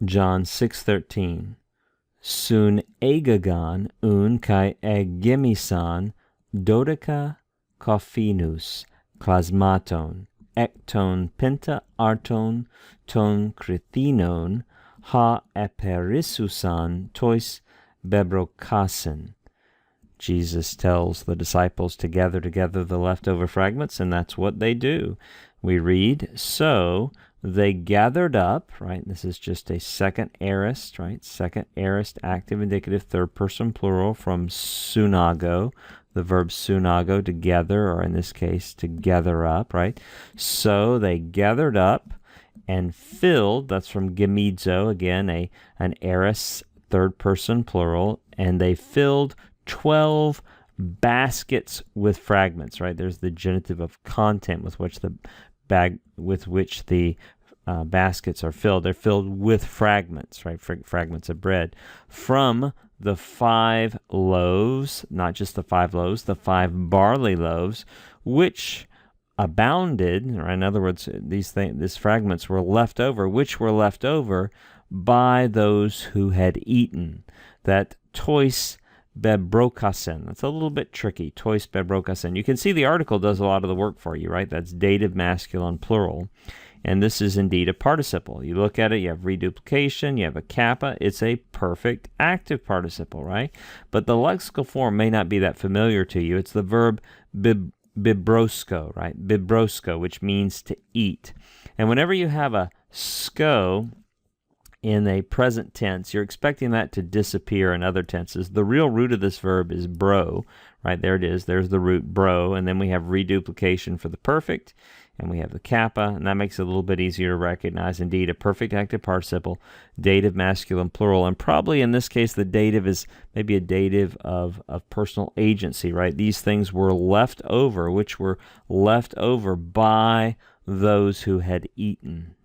John 6:13. Sun egagon un kai egemisan dodeka kophinus klasmaton ekton penta arton ton krithinon ha eperisusan tois bebrokasen. Jesus tells the disciples to gather together the leftover fragments, and that's what they do. We read, so they gathered up, right? This is just a second aorist, right? Second aorist, active, indicative, third person plural from sunago, the verb sunago, to gather, or in this case, to gather up, right? So they gathered up and filled, that's from gemidzo, again, an aorist, third person plural, and they filled 12 baskets with fragments, right? There's the genitive of content with which the baskets are filled. They're filled with fragments, right? Fragments of bread from the 5 loaves, not just the 5 loaves, the 5 barley loaves, which abounded, or in other words, these fragments were left over, which were left over by those who had eaten. That tois bebrokasen. That's a little bit tricky. Tois bebrokasen. You can see the article does a lot of the work for you, right? That's dative, masculine, plural. And this is indeed a participle. You look at it, you have reduplication, you have a kappa. It's a perfect active participle, right? But the lexical form may not be that familiar to you. It's the verb bibrosko, right? Bibrosko, which means to eat. And whenever you have a sko in a present tense, you're expecting that to disappear in other tenses. The real root of this verb is bro, right? There it is. There's the root bro, and then we have reduplication for the perfect, and we have the kappa, and that makes it a little bit easier to recognize. Indeed, a perfect active participle, dative, masculine, plural, and probably in this case the dative is maybe a dative of personal agency, right? These things were left over, which were left over by those who had eaten.